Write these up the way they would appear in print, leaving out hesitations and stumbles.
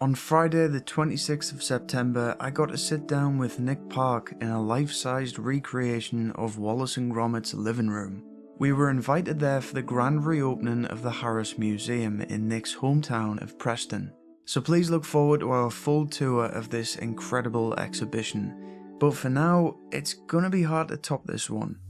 On Friday the 26th of September, I got to sit down with Nick Park in a life-sized recreation of Wallace and Gromit's living room. We were invited there for the grand reopening of the Harris Museum in Nick's hometown of Preston. So please look forward to our full tour of this incredible exhibition. But for now, it's gonna be hard to top this one.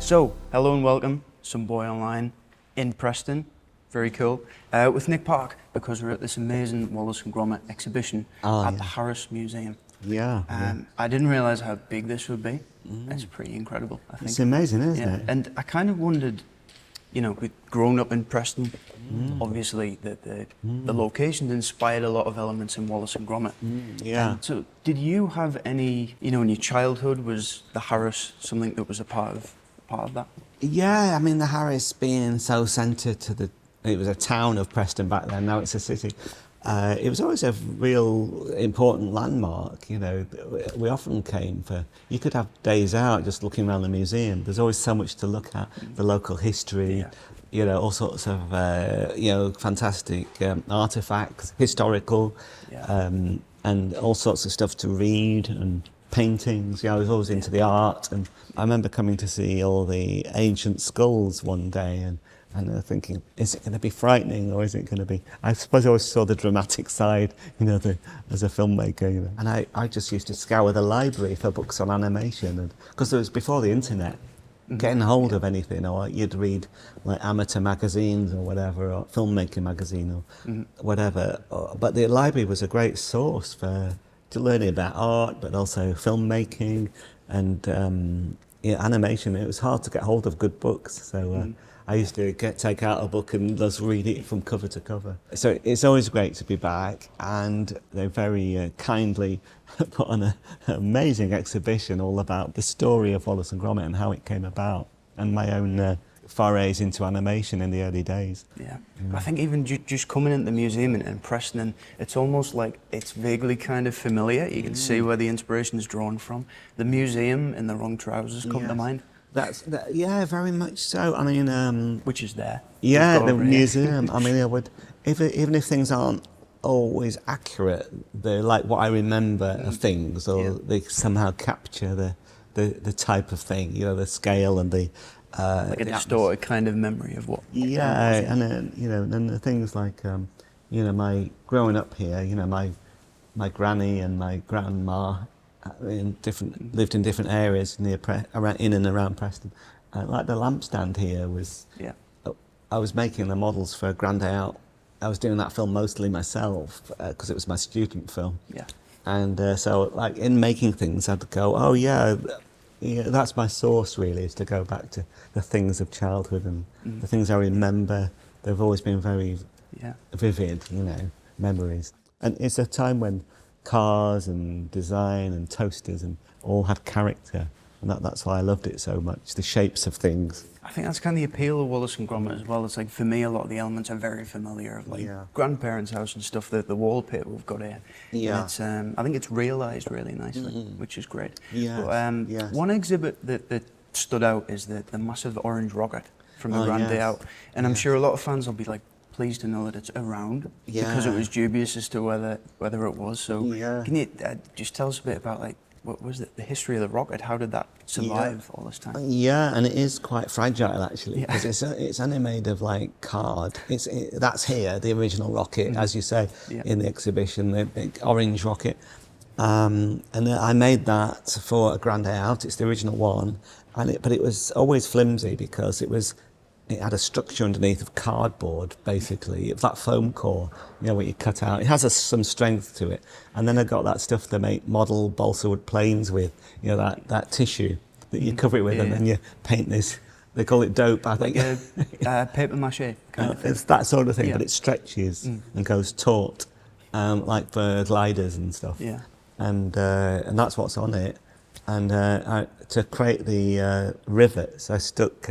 So, hello and welcome, some boy online in Preston, very cool, with Nick Park, because we're at this amazing Wallace and Gromit exhibition at the Harris Museum. I didn't realise how big this would be. It's pretty incredible, I think. It's amazing, isn't it? And I kind of wondered, you know, we'd grown up in Preston, obviously the location inspired a lot of elements in Wallace and Gromit. So did you have any, you know, in your childhood, was the Harris something that was a part of that? Yeah, I mean, the Harris being so centred to it was a town of Preston back then, now it's a city. It was always a real important landmark, you know. We often came you could have days out just looking around the museum. There's always so much to look at, the local history, you know, all sorts of, you know, fantastic artefacts, historical, and all sorts of stuff to read, and paintings. You know, I was always into the art, and I remember coming to see all the ancient skulls one day, and thinking, is it going to be frightening, or is it going to be... I suppose I always saw the dramatic side, you know, as a filmmaker, you know. And I just used to scour the library for books on animation, and because it was before the internet, getting hold of anything, or you'd read like amateur magazines or whatever, or filmmaking magazine or whatever. But the library was a great source for learning about art, but also filmmaking and animation. It was hard to get hold of good books, so I used to take out a book and just read it from cover to cover. So it's always great to be back, and they very kindly put on an amazing exhibition all about the story of Wallace and Gromit and how it came about, and my own forays into animation in the early days. I think even just coming into the museum in Preston, and it's almost like it's vaguely kind of familiar. You can see where the inspiration is drawn from. The museum in the wrong trousers come to mind. Yeah, very much so. I mean, which is there. Yeah, the museum. I mean, even if things aren't always accurate, they're like what I remember of things, or they somehow capture the type of thing, you know, the scale and the like a distorted kind of memory of what. Yeah, and then, you know, then the things like, you know, my growing up here, you know, my granny and my grandma lived in different areas in and around Preston. Like the lamp stand here was, I was making the models for a Grand Day Out. I was doing that film mostly myself because it was my student film. And so, like, in making things, I'd go, oh yeah, that's my source really, is to go back to the things of childhood and the things I remember. They've always been very vivid, you know, memories. And it's a time when cars and design and toasters and all had character, and that's why I loved it so much, the shapes of things. I think that's kind of the appeal of Wallace and Gromit as well. It's like, for me, a lot of the elements are very familiar, of like grandparents' house and stuff, the wallpaper we've got here. It's, I think it's realised really nicely, which is great. But one exhibit that stood out is the massive orange rocket from the Grand Day Out, and I'm sure a lot of fans will be like pleased to know that it's around, because it was dubious as to whether it was. So can you just tell us a bit about, like, what was it, the history of the rocket? How did that survive all this time? Yeah, and it is quite fragile actually, because it's only made of like card. That's here, the original rocket, as you say, in the exhibition, the big orange rocket. And I made that for a Grand Day Out. It's the original one, but it was always flimsy because it had a structure underneath of cardboard, basically. It was that foam core, you know, what you cut out. It has some strength to it. And then I got that stuff to make model balsa wood planes with, you know, that tissue that you cover it with, and then you paint this. They call it dope, I think. Like paper mache kind of thing. It's that sort of thing, but it stretches and goes taut, like for gliders and stuff. And that's what's on it. And to create the rivets, I stuck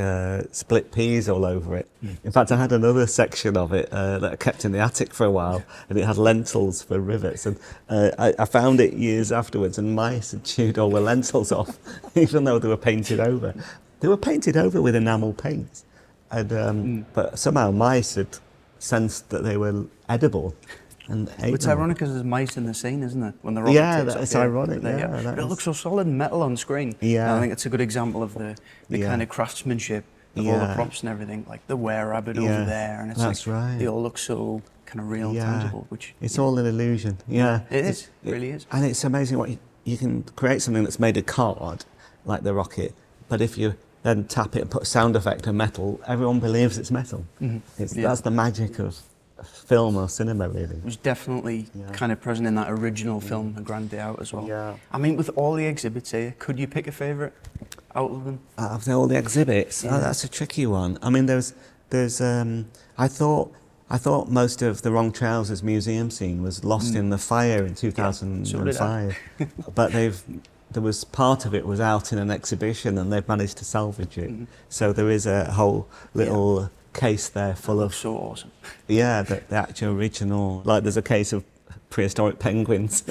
split peas all over it. In fact, I had another section of it that I kept in the attic for a while, and it had lentils for rivets. And I found it years afterwards, and mice had chewed all the lentils off, even though they were painted over. They were painted over with enamel paint. and but somehow mice had sensed that they were edible and ate It's them. ironic because there's mice in the scene, isn't it? When the Yeah, rocket takes that's off, ironic, but yeah, that But it is. looks so solid and metal on screen. Yeah. And I think it's a good example of the Yeah. kind of craftsmanship of all the Yeah. props and everything, like the were-rabbit Yeah, over there, and it's that's like right. they all look so kind of real, tangible. Which It's all an illusion. Yeah, it is. It really is. And it's amazing what you can create something that's made of card, like the rocket, but if you then tap it and put a sound effect of metal, everyone believes it's metal. Yeah. That's the magic of film or cinema, really. It was definitely kind of present in that original film, A Grand Day Out, as well. Yeah. I mean, with all the exhibits here, could you pick a favourite out of them? Out of all the exhibits, Yeah. oh, that's a tricky one. I mean, I thought most of the Wrong Trousers museum scene was lost in the fire in 2005, but there was part of it was out in an exhibition and they've managed to salvage it. So there is a whole little case there full of So awesome. yeah, the actual original. Like there's a case of prehistoric penguins.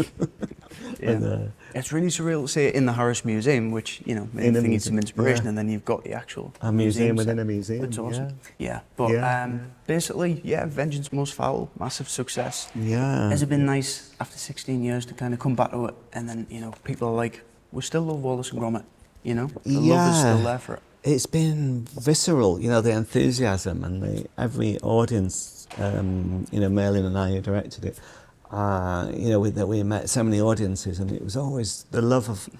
And, It's really surreal to see it in the Harris Museum, which, you know, maybe a needs some museum, inspiration, yeah. and then you've got the actual a museum within set. a museum. It's awesome. Yeah. But basically, Vengeance Most Foul, massive success. Yeah. Has it been nice after 16 years to kind of come back to it, and then, you know, people are like, we still love Wallace and Gromit, you know? The love is still there for it. It's been visceral, you know, the enthusiasm and every audience, you know, Merlin and I who directed it, you know, that we met so many audiences, and it was always the love of,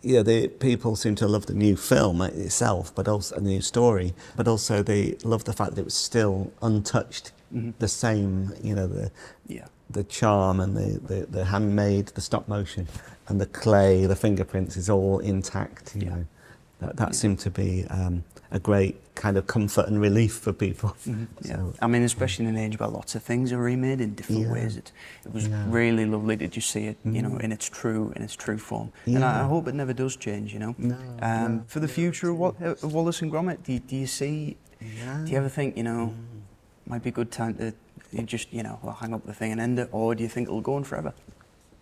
you know, the people seem to love the new film itself, but also the new story, but also they loved the fact that it was still untouched, the same, you know, the charm and the handmade, the stop motion, and the clay, the fingerprints is all intact, you know. That seemed to be a great kind of comfort and relief for people. So, I mean, especially in an age where lots of things are remade in different ways. It was really lovely to just see it, you know, in its true form. And I hope it never does change, you know. For the future of Wallace and Gromit, do you see? Do you ever think, you know, might be a good time to just, you know, hang up the thing and end it, or do you think it'll go on forever?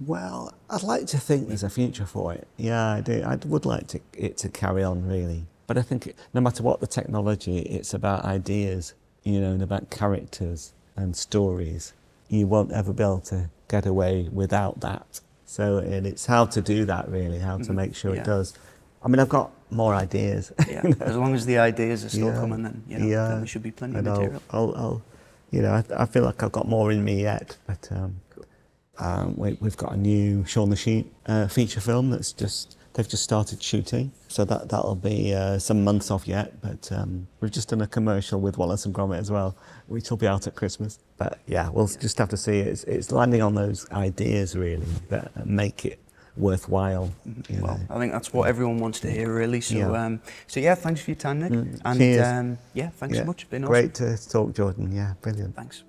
well, I'd like to think there's a future for it. Yeah, I do. I would like it to carry on, really. But I think no matter what the technology, it's about ideas, you know, and about characters and stories. You won't ever be able to get away without that. So, and it's how to do that, really, how to make sure it does. I mean, I've got more ideas. Yeah, as long as the ideas are still coming, then, you know, then there should be plenty of material. I'll you know, I feel like I've got more in me yet, but we've got a new Shaun the Sheep feature film they've just started shooting, so that'll be some months off yet, but we've just done a commercial with Wallace and Gromit as well, which will be out at Christmas. But yeah, we'll just have to see. It's landing on those ideas, really, that make it worthwhile. Well, I think that's what everyone wants to hear, really. So, so yeah, thanks for your time, Nick. And cheers. yeah, thanks so much. It's been awesome. Great to talk, Jordan. Yeah, brilliant. Thanks.